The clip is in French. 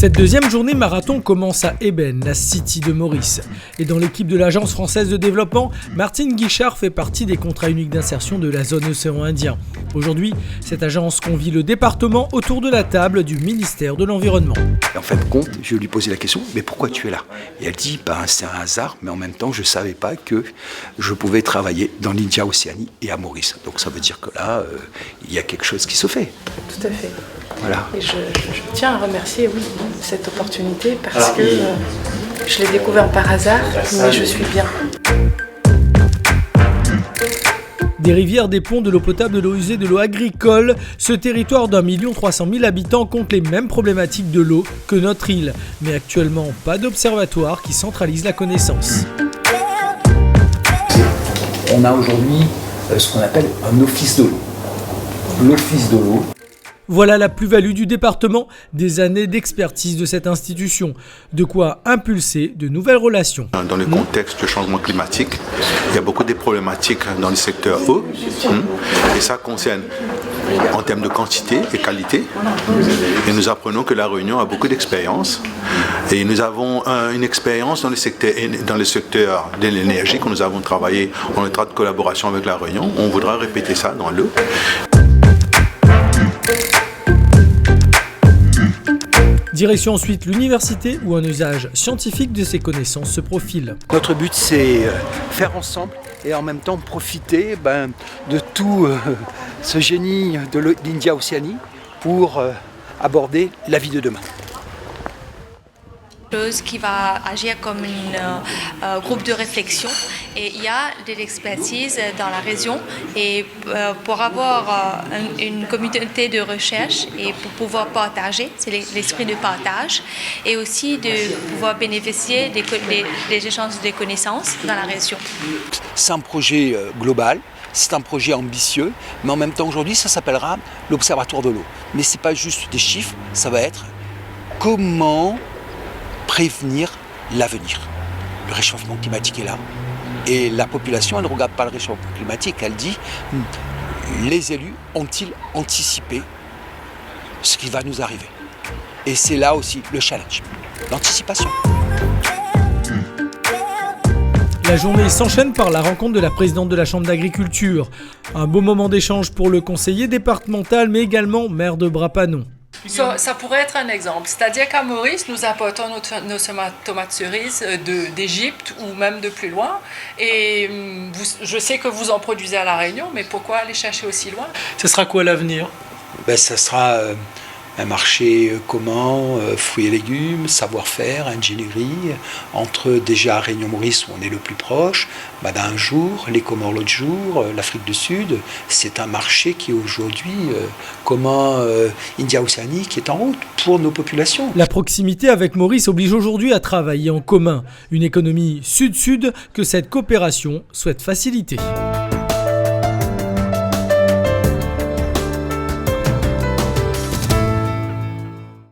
Cette deuxième journée marathon commence à Ébène, la City de Maurice. Et dans l'équipe de l'Agence française de développement, Martine Guichard fait partie des contrats uniques d'insertion de la zone océan Indien. Aujourd'hui, cette agence convie le département autour de la table du ministère de l'Environnement. En fin de compte, je lui posais la question, mais pourquoi tu es là? Et elle dit, c'est un hasard, mais en même temps, je ne savais pas que je pouvais travailler dans l'India-Océanie et à Maurice. Donc ça veut dire que là, il y a quelque chose qui se fait. Tout à fait. Voilà. Et je tiens à remercier cette opportunité parce que je l'ai découvert par hasard, mais je suis bien. Des rivières, des ponts, de l'eau potable, de l'eau usée, de l'eau agricole, ce territoire d'1 300 000 habitants compte les mêmes problématiques de l'eau que notre île. Mais actuellement, pas d'observatoire qui centralise la connaissance. On a aujourd'hui ce qu'on appelle un office de l'eau. L'office de l'eau. Voilà la plus-value du département, des années d'expertise de cette institution. De quoi impulser de nouvelles relations. Dans le contexte du changement climatique, il y a beaucoup de problématiques dans le secteur eau. Et ça concerne en termes de quantité et qualité. Et nous apprenons que La Réunion a beaucoup d'expérience. Et nous avons une expérience dans le secteur de l'énergie que nous avons travaillé en étroite collaboration avec La Réunion. On voudra répéter ça dans l'eau. Direction ensuite l'université où un usage scientifique de ces connaissances se profile. Notre but, c'est faire ensemble et en même temps profiter de tout ce génie de l'India-Océanie pour aborder la vie de demain. Qui va agir comme un groupe de réflexion et il y a de l'expertise dans la région et pour avoir une communauté de recherche et pour pouvoir partager, c'est l'esprit de partage et aussi de pouvoir bénéficier des échanges de connaissances dans la région. C'est un projet global. C'est un projet ambitieux, mais en même temps aujourd'hui ça s'appellera l'Observatoire de l'eau. Mais ce n'est pas juste des chiffres, ça va être comment prévenir l'avenir. Le réchauffement climatique est là. Et la population, elle ne regarde pas le réchauffement climatique, elle dit les élus ont-ils anticipé ce qui va nous arriver? Et c'est là aussi le challenge, l'anticipation. La journée s'enchaîne par la rencontre de la présidente de la Chambre d'agriculture. Un beau moment d'échange pour le conseiller départemental, mais également maire de Bras-Panon. Ça pourrait être un exemple. C'est-à-dire qu'à Maurice, nous apportons nos tomates cerises d'Égypte ou même de plus loin. Et je sais que vous en produisez à La Réunion, mais pourquoi aller chercher aussi loin? Ce sera quoi l'avenir? Ça sera un marché commun, fruits et légumes, savoir-faire, ingénierie, entre déjà Réunion-Maurice où on est le plus proche, un jour, les Comores l'autre jour, l'Afrique du Sud. C'est un marché qui est aujourd'hui commun India-Océanie qui est en route pour nos populations. La proximité avec Maurice oblige aujourd'hui à travailler en commun. Une économie sud-sud que cette coopération souhaite faciliter.